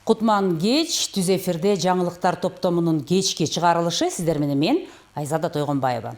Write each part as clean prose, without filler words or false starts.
Кутман кеч түз эфирде жаңылыктар топтомунун кечки чыгарылышы сиздер менен мен Айзада Тойгонбаева.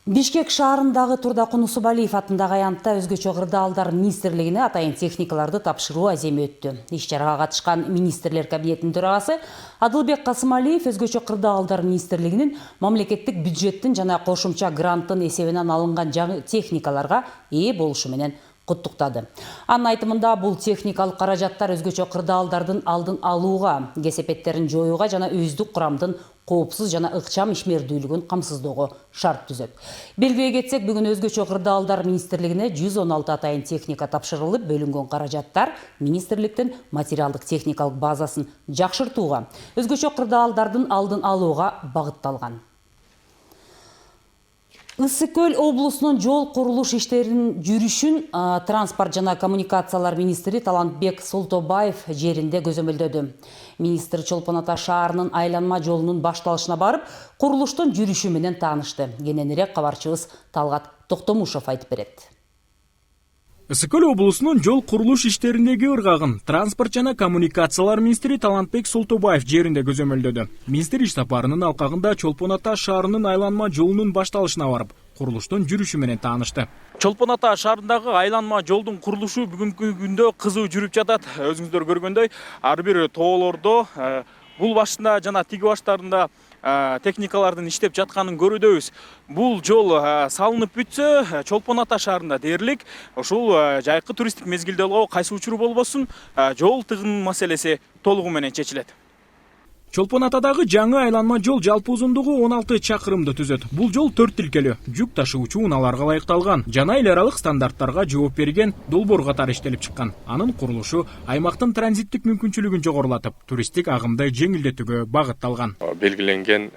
Бишкек шаарындагы Турда Кунусубалиев атындагы аянтта өзгөчө кырдаалдар министрлигине атайын техникаларды тапшыруу аземи өттү. Иш чарага катышкан министрлер кабинетинин төрагасы Адылбек Касымалиев өзгөчө кырдаалдар министрлигинин мамлекеттик бюджеттин жана кошумча гранттын эсебинен алынган жаңы техникаларга ээ болушу менен куттуктады. Анын айтымында бул техникалык каражаттар өзгөчө кырдаалдардын алдын алууга, кесепеттерин жоюуга жана өздүк курамдын коопсуз жана ыкчам ишмердүүлүгүн камсыздоого шарт түзөт. Белгилей кетсек, бүгүн өзгөчө кырдаалдар министрлигине 116 атайын техника тапшырылып, бөлүнгөн каражаттар министрликтин материалдык техникалык базасын жакшыртууга, өзгөчө кырдаалдардын алдын алууга багытталган. Ысык-Көл облусунун жол курулуш иштеринин жүрүшүн транспорт жана коммуникациялар министри Талантбек Султобаев жеринде көзөмөлдөдү. Министр Чолпон Ата шаарынын айланма жолунун башталышына барып, курулуштун жүрүшү менен таанышты. Кененирээк кабарчыбыз Талгат Токтомушов айтып берет. Ысык-Көл облусунун жол курулуш иштериндеги ыргагын транспорт жана коммуникациялар министри Талантбек Султобаев жеринде көзөмөлдөдү. Министр иш сапарынын алкагында Чолпон Ата шаарынын айланма жолунун башталышына барып, курулуштун жүрүшү менен таанышты. Чолпон Ата шаарындагы айланма жолдун курулушу бүгүнкү күндө кызуу жүрүп жатат. Өзүңүздөр көргөндөй, ар бир тоолордо бул башында жана тиги баштарында техникалардын иштеп жатканын көрүүдөбүз. Бул жол салынып бүтсө, Чолпон Ата шаарында дээрлик ушул жайкы туристтик мезгилде кайсы учуру болбосун, жол тыгын маселеси толугу менен чечилет. Чолпон Атадагы жаңы айланма жол жалпы узундугу 16 чакырымды түзөт. Бул жол 4 тилкелүү, жүк ташуучу унааларга ылайыкталган, жана эл аралык стандарттарга жооп берген долбоор катары иштелип чыккан. Анын курулушу аймактын транзиттик мүмкүнчүлүгүн жогорулатып, туристтик агымды жеңилдетүүгө багытталган. Белгиленген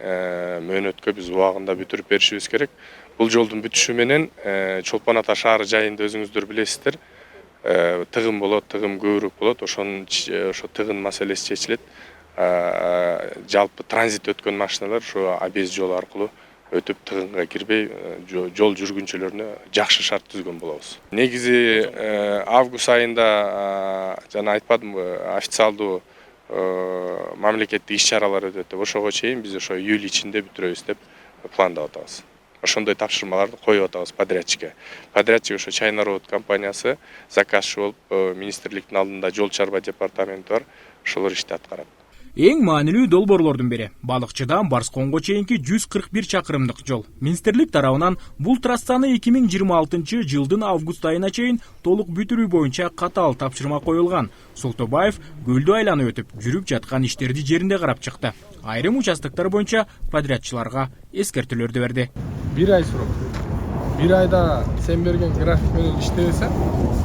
мөөнөткө биз убагында бүтүрүп беришибиз керек. Бул жолдун бүтүшү менен Чолпон Ата шаары жайында өзүңүздөр билесиздер, тыгын болот, тыгын көбүрөөк болот. Ошо тыгын маселеси чечилет. Жалпы транзит өткөн машиналар ошо абез жол аркылуу өтүп тыгынга кирбей жол жүргүнчүлөрүнө жакшы шарт түзгөн болобуз. Негизи август айында жана айтпадымбы, официалдуу мамлекеттик иш чаралар өтөт. Ошого чейин биз ошо июль ичинде бүтүрөбүз деп пландап атабыз. Ошондой тапшырмаларды коюп атабыз подрядчикке. Подрядчик ошо Чайна Роуд компаниясы заказчы болуп, министрликтин алдында жол чарба департаменти бар, ошолор ишти аткарат. Эң маанилүү долбоорлордун бири Балыкчыдан Барсконго чейинки 141 чакырымдык жол. Министрлик тарабынан бул трассаны 2026 жылдын август айына чейин толук бүтүрүү боюнча катаал тапшырма коюлган. Султобаев көлдү айланып өтүп, жүрүп жаткан иштерди жеринде карап чыкты. Айрым участоктор боюнча подрядчыларга эскертүүлөрдү берди. 1 ай срок. 1 айда сен берген график менен иштебесең,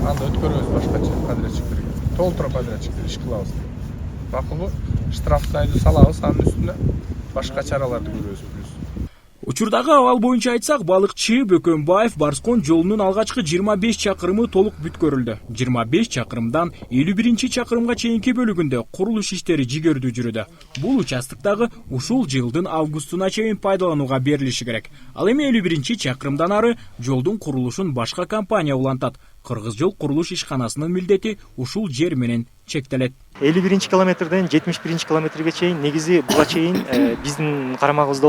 анда өткөрөбүз башкача подрядчиктерге. Толтура подрядчиктер иш кылабыз. Макулбу? Штрафтайды салабыз, анын үстүнө башка чараларды көрөбүз. Учурдагы абал боюнча айтсак, Балыкчы Бөкөнбаев Барскон жолунун алгачкы 25 чакырымы толук бүткөрүлдү. 25 чакырымдан 51 чакырымга чейинки бөлүгүндө курулуш иштери жигердүү жүрүүдө. Бул участоктогу ушул жылдын августуна чейин пайдаланууга берилиши керек. Ал эми 51 чакырымдан ары жолдун курулушун башка компания улантат. Кыргыз жол курулуш ишканасынын милдети ушул жер менен чектелет. 51 километрден 71 километрге чейин негизи буга чейин биздин карамагыбызда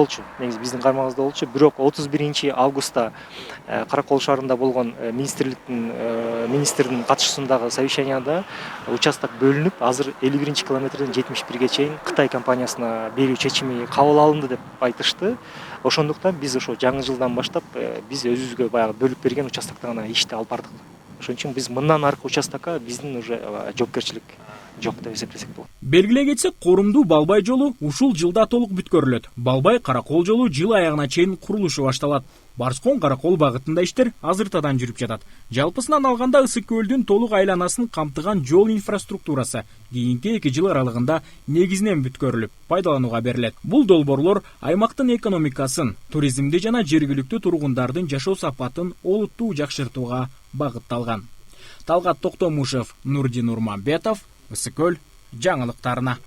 болчу. Бирок 31 августта Каракол шаарында болгон министрдин катышуусундагы совещанияда участок бөлүнүп, азыр 51 километрден 71ге чейин Кытай компаниясына берүү чечими кабыл алынды деп айтышты. Ошондуктан биз ошо жаңы жылдан баштап биз өзүбүзгө баягы бөлүп берген участокто гана ишти алып бардык. Ошон үчүн биз мындан аркы участокко биздин уже жоопкерчилик жок деп эсептесек болот. Белгилей кетсек, Корумдуу Балбай жолу ушул жылда толук бүткөрүлөт. Балбай Каракол жолу жыл аягына чейин курулушу башталат. Барскон Каракол багытында иштер азыртадан жүрүп жатат. Жалпысынан алганда Ысык-Көлдүн толук айланасын камтыган жол инфраструктурасы кийинки 2 жыл аралыгында негизинен бүткөрүлүп, пайдаланууга берилет. Бул долбоорлор аймактын экономикасын, туризмди жана жергиликтүү тургундардын жашоо сапатын олуттуу жакшыртууга багытталган. Талгат Токтомушев, Нурдин Урманбетов, Ысык-Көл жаңылыктарына.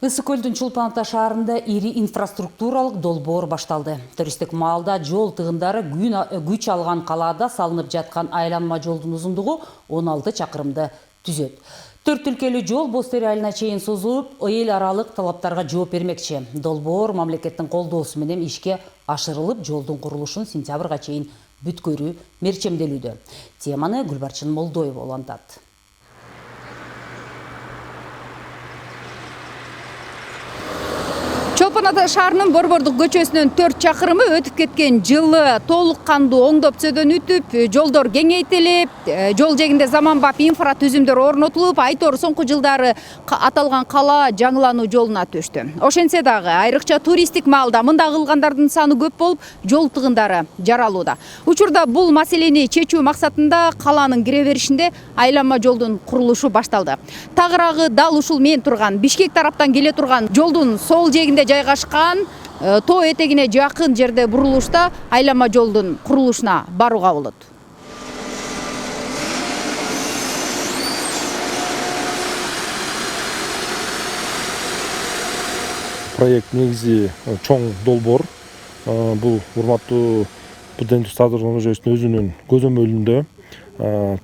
Ысык көлдүн Чолпон Ата шаарында ири инфраструктуралык долбоор башталды. Туристтик маалда жол тыгындары күч алган калаада салынып жаткан айланма жолдун узундугу 16 чакырымды түзөт. 4 өлкөлүү жол Бостери айылына чейин созулуп, эл аралык талаптарга жооп бермекчи. Долбоор мамлекеттин колдоосу менен ишке ашырылып, жолдун курулушун сентябрга чейин бүткөрүү мерчемделүүдө. Теманы Гүлбарчын Молдоева улантат. Чолпон Ата шаарынын Борбордук көчөсүнүн 4 чакырымы өтүп кеткен жылы толук кандуу оңдоп сөдөн өтүп, жолдор кеңейтилип, жол жегинде заманбап инфра түзүмдөр орнотулуп, айтор соңку жылдары аталган кала жаңылануу жолуна төштү. Ошентсе дагы айрыкча туристтик маалда мында кылгандардын саны көп болуп, жол тыгындары жаралууда. Учурда бул маселени чечүү максатында каланын кире беришинде айланма жолдун курулушу башталды. Тагыраагы дал ушул мен турган Бишкек тараптан келе турган жолдун сол жегинде жайгашкан тоо этегине жакын жерде бурулушта айланма жолдун курулушуна барууга болот. Проект негизи чоң долбоор. Бул урматтуу Президенттик Саадыр Ожоевдун өзүнүн көзөмөлүндө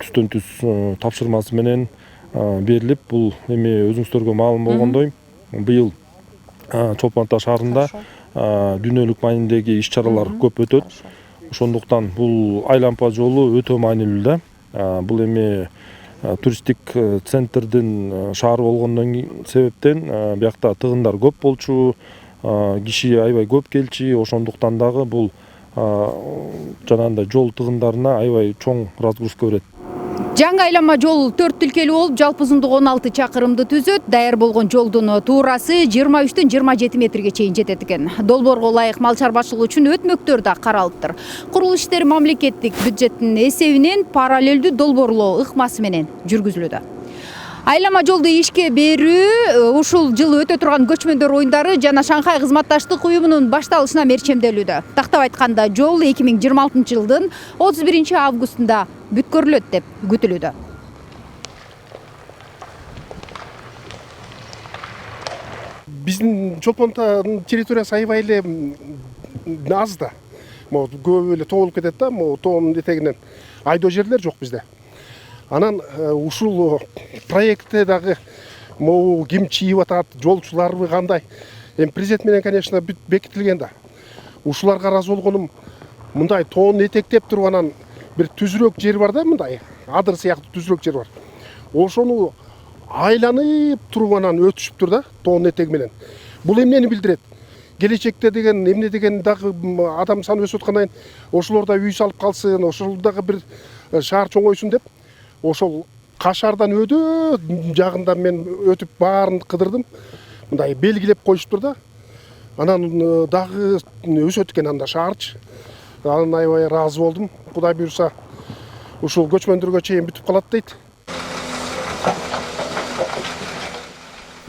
түстөн түз тапшырмасы менен берилип, бул эми өзүңүздөргө маалым болгондой, быйыл Чолпон Ата шаарында дүйнөлүк маанидеги иш-чаралар көп өтөт. Ошондуктан бул айланма жолу өтө маанилүү да. Бул эми туристтик центрдин шаар болгондон себептен биякта тыгындар көп болчу, киши аябай көп келчи. Ошондуктан дагы бул жанагындай жол тыгындарына аябай чоң разгрузка берет. Жаңы айланма жол 4 өлкөлүү болуп, жалпы узундугу 16 чакырымды түзөт. Даяр болгон жолдун туурасы 23-төн 27 метрге чейин жетет экен. Долбоорго ылайык мал чарбачылыгы үчүн өтмөктөр да каралыптыр. Курулуш иштери мамлекеттик бюджеттин эсебинен параллелдүү долбоорлоо ыкмасы менен жүргүзүлүүдө. Айланма жолду ишке берүү ушул жылы өтө турган көчмөндөр оюндары жана Шанхай кызматташтык уюмунун башталышына мерчемделүүдө. Тактап айтканда, жол 2026 жылдын 31 августунда бүткөрүлөт деп күтүлүүдө. Биздин Чолпон Атанын территориясы аябай эле аз да. Көп эле тоолуп кетет да, тоонун этегинен айдоо жерлер жок бизде. Анан ушул проектте дагы ким чийип атат, жолчуларбы кандай. Эми президент менен, конечно, бекитилген да. Ушуларга ыраазы болгонум, мындай тоонун этектеп туруп анан бир түзүрөөк жер бар да, мындай адыр сыяктуу түзүрөөк жер бар. Ошону айланып туруп анан өтүшүптүр да, тоонун этеги менен. Бул эмнени билдирет? Келечекте деген эмне деген дагы адам саны өсүп аткандан кийин ошолорда үй салып калсын, ошол дагы бир шаар чоңойсун деп, ошол Кашардан өдө жагында мен өтүп баарын кыдырдым. Мындай белгилеп коюштур да. Анан дагы өсөт экен анда шаарчы. Анан аябай ыраазы болдум. Кудай буйруса ушул көчмөндөргө чейин бүтүп калат дейт.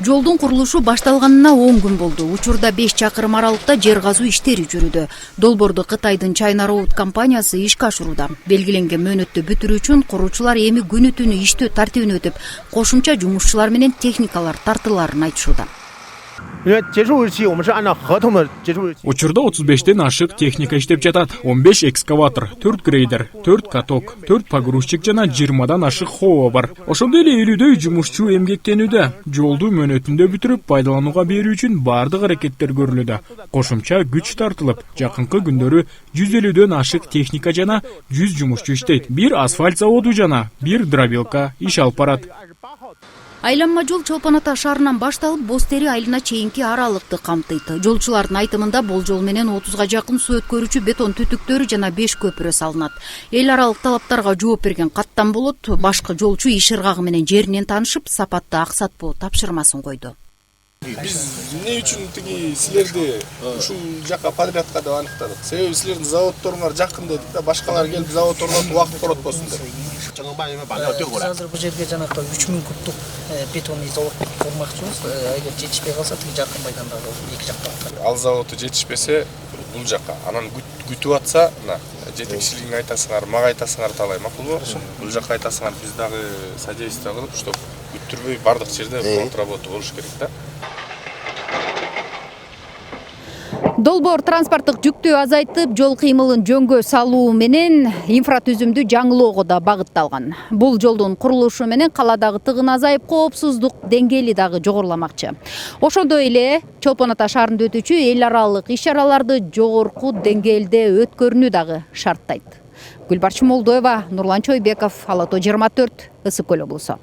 Жолдун курулушу башталганына 10 күн болду. Учурда 5 чакырым аралыкта жер казуу иштери жүрүүдө. Долбоорду Кытайдын China Road компаниясы ишке ашырууда. Белгиленген мөөнөттү бүтүрүү үчүн куруучулар эми күнү түнү иштөө тартибине өтүп, кошумча жумушчулар менен техникалар тартылаарын айтышууда. Учурда 35тен ашык техника иштеп жатат. 15 экскаватор, 4 грейдер, 4 каток, 4 погрузчик жана 20дан ашык хоо бар. Ошондой эле 50дөй жумушчу эмгектенүүдө. Жолду мөөнөтүндө бүтүрүп пайдаланууга берүү үчүн бардык аракеттер көрүлүүдө. Кошумча күч тартылып, жакынкы күндөрү 150дөн ашык техника жана 100 жумушчу иштейт. Бир асфальт заводу жана бир дробилка иш алып барат. Айланма жол Чолпон Ата шаарынан башталып, Бостери айылына чейинки аралыкты камтыйт. Жолчулардын айтымында болжол менен 30га жакын суу өткөрүүчү бетон түтүктөрү жана 5 көпүрө салынат. Эл аралык талаптарга жооп берген каттам болот. Башкы жолчу иш ыргагы менен жеринен таанышып, сапатты аксатпоо тапшырмасын койду. Биз эмне үчүн тиги силерди ушул жакка подрядка деп аныктадык. Себеби силердин заводдоруңар жакын дедик да, башкалар келип завод орнотуп убакыт коротпосун деп. Азыр бул жерге жанакы 3000 кубтук бетонный завод курмакчыбыз. Эгер жетишпей калса тиги жакын майданда эки жакта. Ал заводу жетишпесе бул жакка анан күтүп атса, мына жетекчилигиңе айтасыңар, мага айтасыңар талай макулбу? Бул жакка айтасыңар, биз дагы содействие кылып, чтоб күттүрбөй бардык жерде фронт работа болуш керек да. Долбоор транспорттук жүктүү азайтып, жол кыймылын жөнгө салуу менен инфратүзүмдү жаңылоого да багытталган. Бул жолдун курулушу менен каладагы тыгын азайып, коопсуздук деңгээли дагы жогоруламакчы. Ошондой эле Чолпон Ата шаарында өтүүчү эл аралык иш-чараларды жогорку деңгээлде өткөрүүнү дагы шарттайт. Гүлбарчын Молдоева, Нурлан Чойбеков, Ала Тоо 24, Ысык Көл облусу.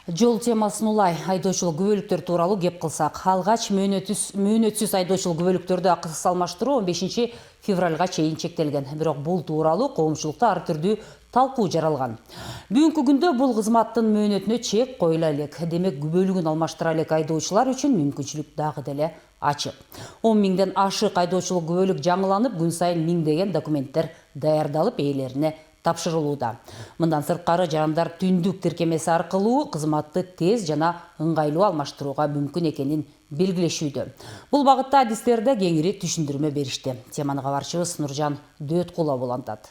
Жол темасын улай айдоочулук күбөлүктөр тууралуу кеп кылсак, алгач мөөнөтсүз айдоочулук күбөлүктөрдү акысыз алмаштыруу 15 февралга чейин чектелген. Бирок бул тууралуу коомчулукта ар түрдүү талкуу жаралган. Бүгүнкү күндө бул кызматтын мөөнөтүнө чек коюла элек. Демек күбөлүгүн алмаштыра элек айдоочулар үчүн мүмкүнчүлүк дагы деле ачык. 10 миңден ашык айдоочулук күбөлүк жаңыланып, күн сайын миңдеген документтер даярдалып ээлерине тапшырылууда. Мындан сырткары жарандар түндүк тиркемеси аркылуу кызматты тез жана ыңгайлуу алмаштырууга мүмкүн экенин белгилешүүдө. Бул багытта адистерде кеңири түшүндүрмө беришти. Теманы кабарчыбыз Нуржан Дөөткулова улантат.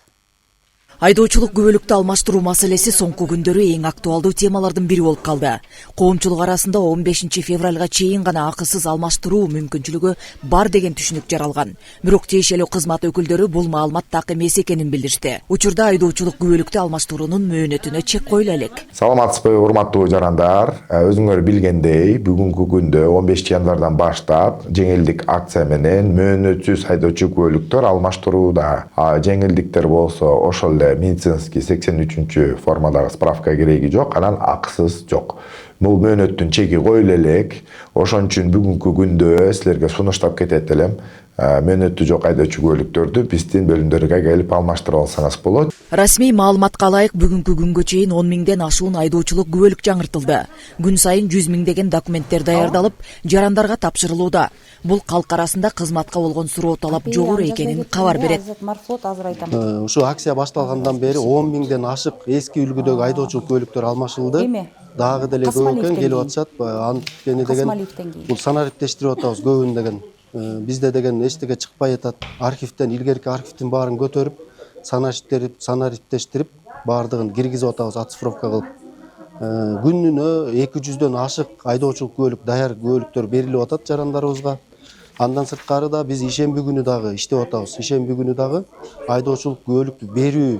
Айдоочулук күбөлүктү алмаштыруу маселеси соңку күндөрү эң актуалдуу темалардын бири болуп калды. Коомчулук арасында 15 февралга чейин гана акысыз алмаштыруу мүмкүнчүлүгү бар деген түшүнүк жаралган. Бирок тиешелүү кызмат өкүлдөрү бул маалымат так эмес экенин билдиришти. Учурда айдоочулук күбөлүктү алмаштыруунун мөөнөтүнө чек коюла элек. Саламатсызбы, урматтуу жарандар. Өзүңөр билгендей, бүгүнкү күндө 15 январдан баштап жеңилдик акция менен мөөнөтсүз айдоочу күбөлүктөр алмаштырууда. Жеңилдиктер болсо ошол медицинский 83 формадагы справка кереги жок, анан акысыз жок. Бул мөөнөттүн чеги коюла элек. Ошон үчүн бүгүнкү күндө силерге сунуштап кетет элем. Мөөнөтү жок айдоочу күбөлүктөрдү биздин бөлүмдөргө келип алмаштырып алсаңыз болот. Расмий маалыматка ылайык бүгүнкү күнгө чейин 10 миңден ашуун айдоочулук күбөлүк жаңыртылды. Күн сайын 100 миңдеген документтер даярдалып, жарандарга тапшырылууда. Бул калк арасында кызматка болгон суроо талап жогору экенин кабар берет. Ушу акция башталгандан бери 10 миңден ашык эски үлгүдөгү айдоочулук күбөлүктөр алмашылды. Дагы деле көп экен келип атышат. Анткени деген бул санариптештирип атабыз көбүн деген. Бизде деген эчтеке чыкпай атат. Архивден илгерки архивдин баарын көтөрүп, санариптештирип, баардыгын киргизип атабыз оцифровка кылып. Күнүнө 200дөн ашык айдоочулук күбөлүк, даяр күбөлүктөр берилип атат жарандарыбызга. Андан сырткары да биз ишемби күнү дагы иштеп атабыз. Ишемби күнү дагы айдоочулук күбөлүктү берүү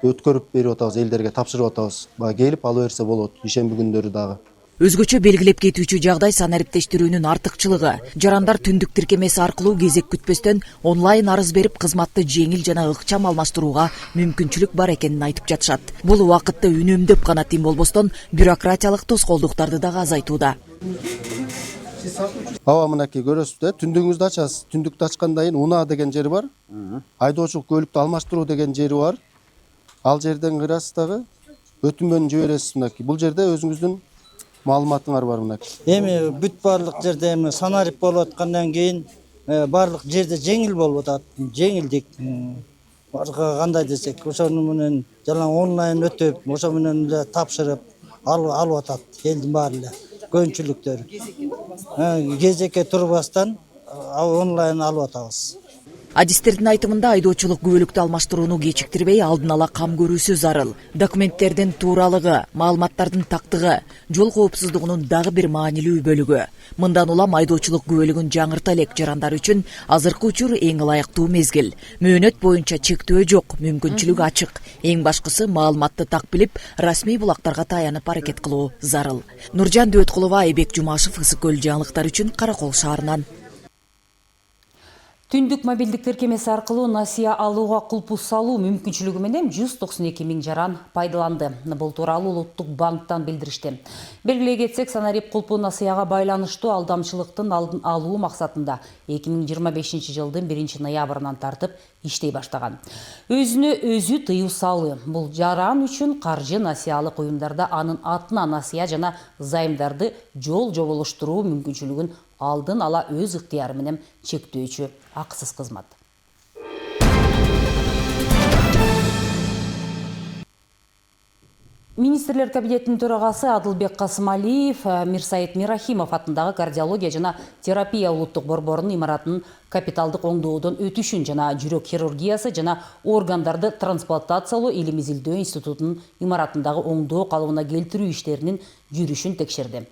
өткөрүп берип атабыз, элдерге тапшырып атабыз. Келип ала берсе болот ишемби күндөрү дагы. Өзгөчө белгилеп кетүүчү жагдай санариптештирүүнүн артыкчылыгы. Жарандар түндүк тиркемеси аркылуу кезек күтпөстөн онлайн арыз берип кызматты жеңил жана ыкчам алмаштырууга мүмкүнчүлүк бар экенин айтып жатышат. Бул убакытты үнөмдөп гана тим болбостон бюрократиялык тоскоолдуктарды дагы азайтууда. Мынакей көрөсүз, түндүгүңүздү ачасыз. Түндүктү ачкандан кийин унаа деген жери бар. Айдоочулук күбөлүктү алмаштыруу деген жери бар. Ал жерден кырасыз дагы өтүнмөнү жибересиз мынакей. Бул жерде өзүңүздүн маалыматыңар бар мынакей. Эми бүт барлык жерде эми санарип болуп аткандан кийин барлык жерде жеңил болуп атат. Жеңилдик. Кандай десек, ошону менен жана онлайн өтүп, ошо менен эле тапшырып алып атат элдин баары эле. Көпчүлүктөр. Кезекке турбастан онлайн алып атабыз. Адистердин айтымында айдоочулук күбөлүктү алмаштырууну кечиктирбей алдын ала кам көрүүсү зарыл. Документтердин тууралыгы, маалыматтардын тактыгы, жол коопсуздугунун дагы бир маанилүү бөлүгү. Мындан улам айдоочулук күбөлүгүн жаңырта элек жарандар үчүн азыркы учур эң ылайыктуу мезгил. Мөөнөт боюнча чектөө жок, мүмкүнчүлүк ачык. Эң башкысы маалыматты так билип, расмий булактарга таянып аракет кылуу зарыл. Нуржан Дөөткулова, Айбек Жумашев, Ысык Көл жаңылыктар үчүн Каракол шаарынан. Түндүк мобилдик тиркемеси аркылуу насыя алууга кулпус салуу мүмкүнчүлүгү менен 192 миң жаран пайдаланды. Бул тууралуу Улуттук банктан билдиришти. Белгилей кетсек, санарип кулпу насыяга байланыштуу алдамчылыктын алдын алуу максатында 2025 жылдын 1 ноябрынан тартып иштей баштаган. Өзүнө өзү тыюу салуу. Бул жаран үчүн каржы насыялык уюмдарда анын атына насыя жана займдарды жол жоболоштуруу мүмкүнчүлүгүн алдын ала өз ыктыяры менен чектөөчү акысыз кызмат. Министрлер кабинетінің төрағасы Адылбек Касымалиев Мирсайыт Мирахимов атындағы кардиология жана терапия улуттук борборунун имаратынын капиталдык оңдоодон өтүшүн жана жүрөк хирургиясы жана органдарды трансплантациялоо илим изилдөө институтунун имаратындагы оңдоо калыбына келтирүү иштеринин жүрүшүн текшерди.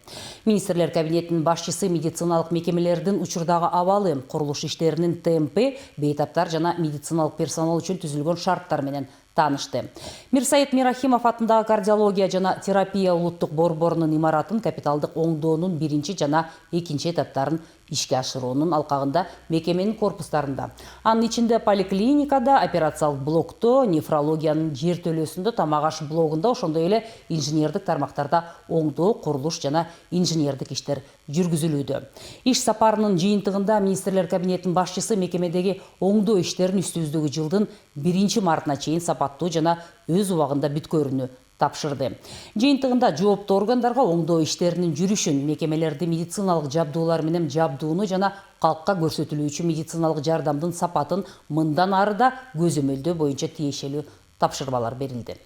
Министрлер кабинетинин башчысы медициналык мекемелердин учурдагы абалы, курулуш иштеринин темпи, бейтаптар жана медициналык персонал үчүн түзүлгөн шарттар менен танышты. Мирсайыт Мирахимов атындагы кардиология жана терапия улуттук борборунун имаратын капиталдык оңдоонун биринчи жана экинчи этаптарын ишке ашыруунун алкагында мекеменин корпустарында, анын ичинде поликлиникада, операциялык блокто, нефрологиянын жертөлөсүндө, тамак аш блогунда, ошондой эле инженердик тармактарда оңдоо, курулуш жана инженердик иштер жүргүзүлүүдө. Иш сапарынын жыйынтыгында министрлер кабинетинин башчысы мекемедеги оңдоо иштерин үстүбүздөгү жылдын 1 мартына чейин сапаттуу жана өз убагында бүткөрүүнү тапшырды. Жыйынтыгында жооптуу органдарга оңдоо иштеринин жүрүшүн, мекемелерди медициналык жабдуулар менен жабдууну жана калкка көрсөтүлүүчү медициналык жардамдын сапатын мындан ары да көзөмөлдөө боюнча тиешелүү тапшырмалар берилди.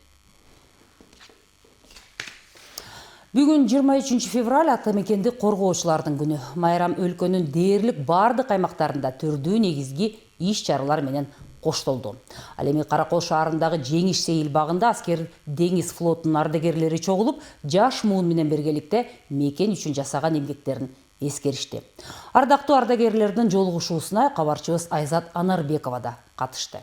Бүгүн 23 февраль ата мекенди коргоочулардын күнү. Майрам өлкөнүн дээрлик бардык аймактарында түрдүү негизги иш чаралар менен коштолду. Ал эми Каракол шаарындагы Жеңиш сейил багында аскер деңиз флотунун ардагерлери чогулуп, жаш муун менен бергеликте мекен үчүн жасаган эмгектерин эскеришти. Ардактуу ардагерлердин жолугушуусуна кабарчыбыз Айзат Анарбекова да катышты.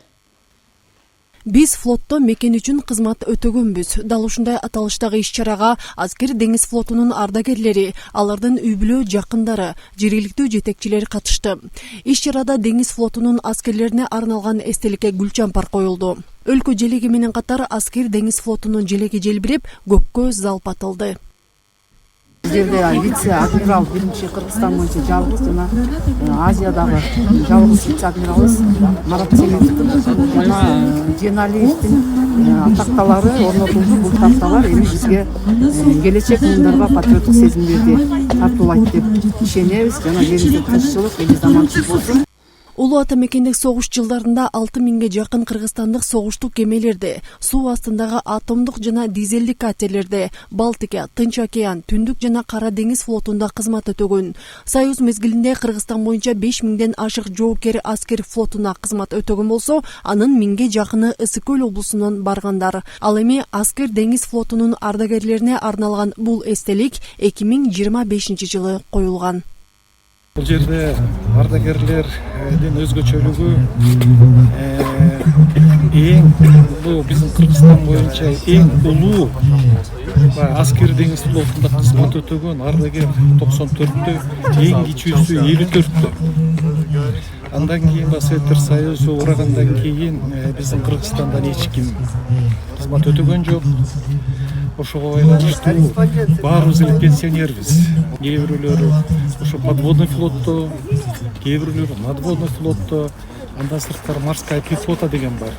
Биз флотто мекен үчүн кызмат өтөгөнбүз. Дал ушундай аталыштагы иш-чарага аскер деңиз флотунун ардагерлери, алардын үй бүлө жакындары, жергиликтүү жетекчилер катышты. Иш-чарада деңиз флотунун аскерлерине арналган эстеликке гүл чампар коюлду. Өлкө желеги менен катар аскер деңиз флотунун желеги желбиреп, көккө залп атылды. Жерде вице-адмирал биринчи Кыргызстан боюнча жалгыз жана Азиядагы жалгыз вице-адмиралыбыз Марат Семетов жана Женалиевдин такталары орнотулду. Бул такталар эми бизге келечек муундарга патриоттук сезимдерди тартуулайт деп ишенебиз. Жана жерибизде тынччылык, эли заманчылык болсун. Улуу ата мекендик согуш жылдарында 6000ге жакын кыргызстандык согуштук кемелерди, суу астындагы атомдук жана дизелдик катерлерде, Балтика, Тынч океан, Түндүк жана Кара деңиз флотунда кызмат өтөгөн. Союз мезгилинде Кыргызстан боюнча 5000ден ашык жоокер аскер флотуна кызмат өтөгөн болсо, анын 1000ге жакыны Ысык көл облусунан баргандар. Ал эми аскер деңиз флотунун ардагерлерине арналган бул эстелик 2025 жылы коюлган. Бул жерде ардагерлердин өзгөчөлүгү бул биздин Кыргызстан боюнча эң улуу аскер деңиз флотунда кызмат өтөгөн ардагер 94-тө, эң кичүүсү 54-тө. Андан кийин Советтер Союзу урагандан кийин биздин Кыргызстандан эч ким кызмат өтөгөн жок. Ошого байланыштуу баарыбыз эле пенсионербиз. Кээ бирөөлөрү ошо подводный флотто, кээ бирөөлөрү надводный флотто, андан сырткары морская пехота деген бар.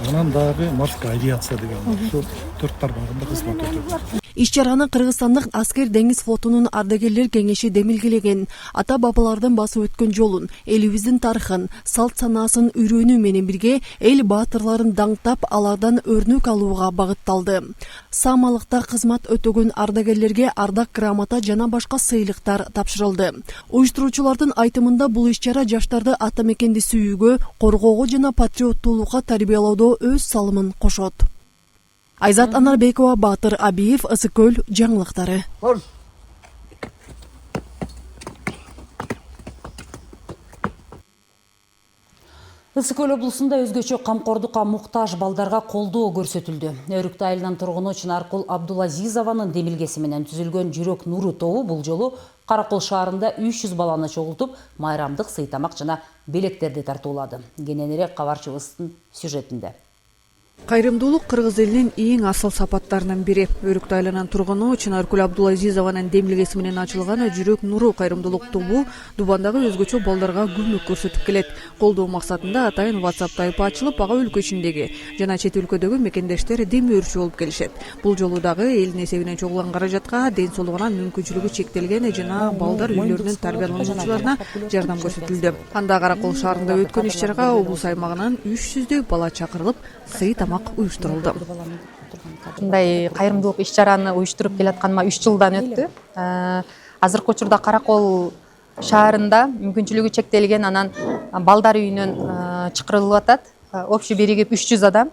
Анан дагы морская авиация деген бар. Ошо 4 тармагында кызмат өтөт. Иш-чараны Кыргызстандык аскер деңиз флотунун ардагерлер кеңеши демилгелеген, ата бабалардын басып өткөн жолун, элибиздин тарыхын, салт санаасын үйрөнүү менен бирге эл баатырларын даңктап, алардан өрнөк алууга багытталды. Самалыкта кызмат өтөгөн ардагерлерге ардак грамота жана башка сыйлыктар тапшырылды. Уюштуруучулардын айтымында бул иш-чара жаштарды ата мекенди сүйүүгө, коргоого жана патриоттуулукка тарбиялоодо өз салымын кошот. Айзат Анарбекова, Батыр Абиев, Ысык көл жаңылыктары. Ысык көл облусунда өзгөчө камкордукка муктаж балдарга колдоо көрсөтүлдү. Өрүктү айылынан тургуну Чынаркул Абдулазизованын демилгеси менен түзүлгөн жүрөк нуру тобу бул жолу Каракол шаарында 300 баланы чогултуп, майрамдык сыйтамак жана белектерди тартуулады. Кененирээк кабарчыбыздын сюжетинде. Кайрымдуулук кыргыз элинин эң асыл сапаттарынын бири. Өрүктү айланан тургуну Чынаркул Абдулазизованын демилгеси менен ачылган жүрөк нуру кайрымдуулук тобу Дубандагы өзгөчө балдарга көмөк көрсөтүп келет. Колдоо максатында атайын WhatsApp тайпы ачылып, ага өлкө ичиндеги жана чет өлкөдөгү мекендештер демөөрчү болуп келишет. Бул жолу дагы элдин эсебинен чогулган каражатка ден соолугунан мүмкүнчүлүгү чектелген жана балдар үйлөрүнүн тарбиялануучуларына жардам көрсөтүлдү. Анда Каракол шаарында өткөн иш-чарага облус аймагынан 300дөй бала чакырылып, сый тамак уюштурулду. Ушундай кайрымдуулук иш чараны уюштуруп келатканыма 3 жылдан өттү. Азыркы учурда Каракол шаарында мүмкүнчүлүгү чектелген анан балдар үйүнөн чакырылып атат. Общий биригип 300 адам.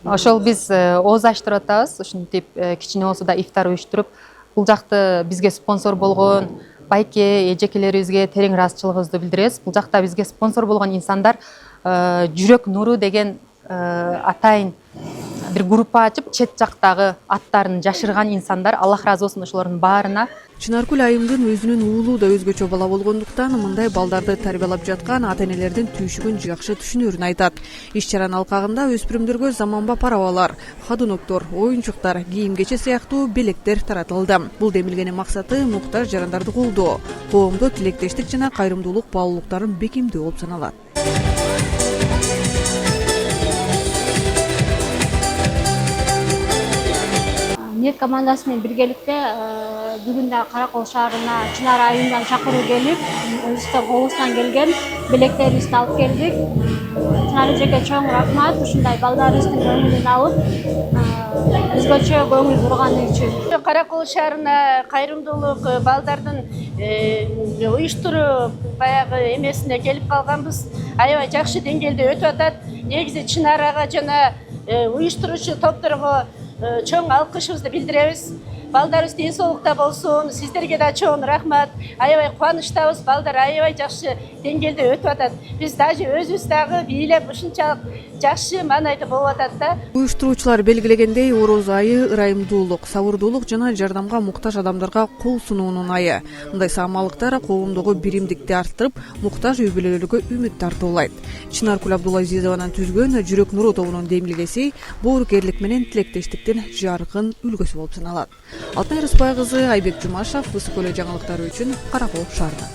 Ошол биз ооз ачтырып атабыз. Ушинтип кичине болсо да ифтар уюштуруп, бул жакты бизге спонсор болгон байке эжекелерибизге терең ыраазычылыгыбызды билдиребиз. Бул жакта бизге спонсор болгон инсандар Жүрөк нуру деген атайын бир группа ачып, чет жактагы аттарын жашырган инсандар, Аллах ыраазы болсун ошолордун баарына. Чынаркүл айымдын өзүнүн уулу да өзгөчө бала болгондуктан мындай балдарды тарбиялап жаткан ата-энелердин түйшүгүн жакшы түшүнөрүн айтат. Иш чаранын алкагында өспүрүмдөргө заманбап арабалар, ходуноктор, оюнчуктар, кийим-кече сыяктуу белектер таратылды. Бул демилгенин максаты муктаж жарандарды колдоо, коомдо тилектештик жана кайрымдуулук баалуулуктарын бекемдөө болуп саналат. Ниет командасы менен биргеликте бүгүн да Каракол шаарына Чынар айымдан чакыруу келип, өзүбүздүн колубуздан келген белектерибизди алып келдик. Чынар эжеге чоң рахмат, ушундай балдарыбыздын көңүлүн алып, өзгөчө көңүл бурганы үчүн. Каракол шаарына кайрымдуулук балдардын уюштуруп баягы эмесине келип калганбыз. Аябай жакшы деңгээлде өтүп атат. Негизи Чынар ага жана уюштуруучу топторго чоң алкышыбызды билдиребиз. Балдарыбыз ден соолукта болсун, сиздерге да чоң рахмат. Аябай кубанычтабыз, балдар аябай жакшы деңгээлде өтүп атат. Биз даже өзүбүз дагы бийлеп ушунчалык жакшы маанайда болуп атат да. Уюштуруучулар белгилегендей, Ороз айы ырайымдуулук, сабырдуулук жана жардамга муктаж адамдарга кол сунуунун айы. Мындай саамалыктар коомдогу биримдикти арттырып, муктаж үй бүлөлөргө үмүт тартуулайт. Чынаркүл Абдулазизованын түзгөн Жүрөк нуру тобунун демилгеси боорукерлик менен тилектештиктин жаркын үлгүсү болуп саналат. Алтынай Рыспай кызы, Айбек Жумашев, Ысык-Көл жаңылыктары үчүн Каракол шаарынан.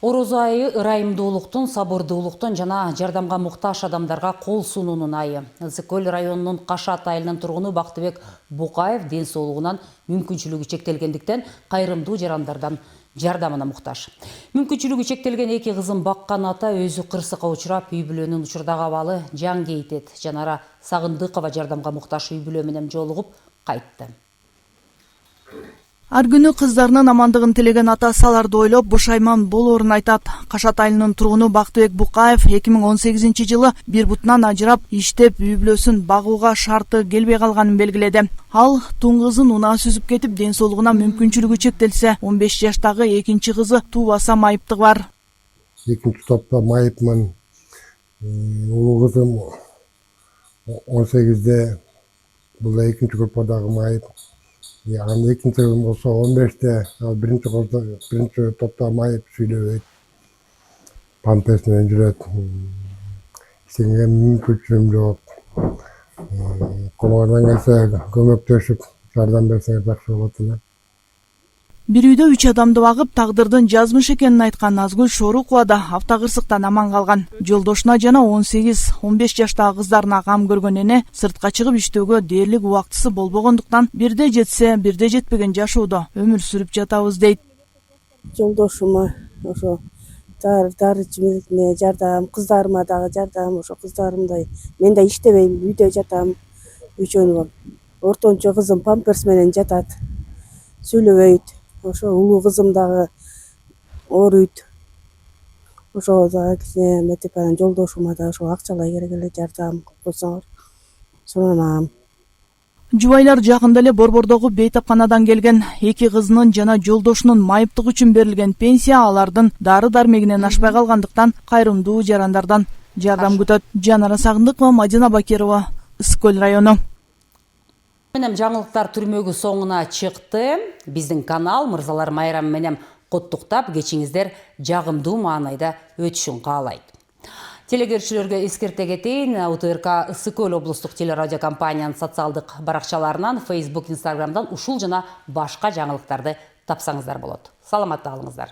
Ороз айы ырайымдуулуктун, сабырдуулуктун жана жардамга муктаж адамдарга кол сунуунун айы. Ысык-Көл районунун Кашат айылынын тургуну Бактыбек Букаев ден соолугунан мүмкүнчүлүгү чектелгендиктен кайрымдуу жарандардан жардамына муктаж. Мүмкүнчүлүгү чектелген эки кызын баккан ата өзү кырсыкка учурап, үй бүлөнүн учурдагы абалы жан кейтет. Жанара Сагындыкова жардамга муктаж үй бүлө менен жолугуп кайтты. Ар күнү кыздарынын амандыгын тилеген атасы аларды ойлоп бушайман болоорун айтат. Кашат айылынын тургуну Бактыбек Букаев 2018-жылы бир бутунан ажырап, иштеп үй бүлөсүн багууга шарты келбей калганын белгиледи. Ал тун кызын унаа сүзүп кетип, ден соолугуна мүмкүнчүлүгү чектелсе, 15 жаштагы экинчи кызы туубаса майыптыгы бар. Экинчи топто майыпмын. Улуу кызым 18-де, бул экинчи группадагы майып. Анан экинчи кызым болсо 15-те, биринчи топто майып сүйлөбөйт. Памперс менен жүрөт. Эчтеңеге мүмкүнчүлүгүм жок. Колуңардан келсе көмөктөшүп, жардам берсеңер жакшы болот эле. Бир үйдө 3 адамды багып, тагдырдын жазмыш экенин айткан Назгүл Шорукова да автокырсыктан аман калган. Жолдошуна жана 18-15 жаштагы кыздарына кам көргөн эне сыртка чыгып иштөөгө дээрлик убактысы болбогондуктан бирде жетсе, бирде жетпеген жашоодо өмүр сүрүп жатабыз дейт. Жолдошума ошо дары-дарычылык жардам, кыздарыма дагы жардам, ошо кыздарымдай мен да иштебейм, үйдө жатам. Үчөөнү ортончо кызым памперс менен жатат. Сүйлөбөйт. Ошо улуу кызым дагы ооруйт. Ошо дагы кичине метип анан жолдошума да ошо акчалай керек эле жардам кылсаңар. Суранам. Жубайлар жакында эле Борбордогу бейтапканадан келген эки кызынын жана жолдошунун майыптык үчүн берилген пенсия алардын дары-дармегинен ашпай калгандыктан кайрымдуу жарандардан жардам күтөт. Жанара Сагындыкова, Мадина Бакирова, Ысык-Көл району. Менен жаңылыктар түрмөгү соңуна чыкты. Биздин канал мырзалар майрамы менен коттуктап, кечиңиздер жагымдуу маанайда өтүшүн каалайт. Телегөрүүчүлөргө эскерте кетейин, УТРК Ысык-Көл облустук телерадио компаниянын социалдык баракчаларынан, Facebook, Instagram'дан ушул жана башка жаңылыктарды тапсаңыздар болот. Саламатта калыңыздар.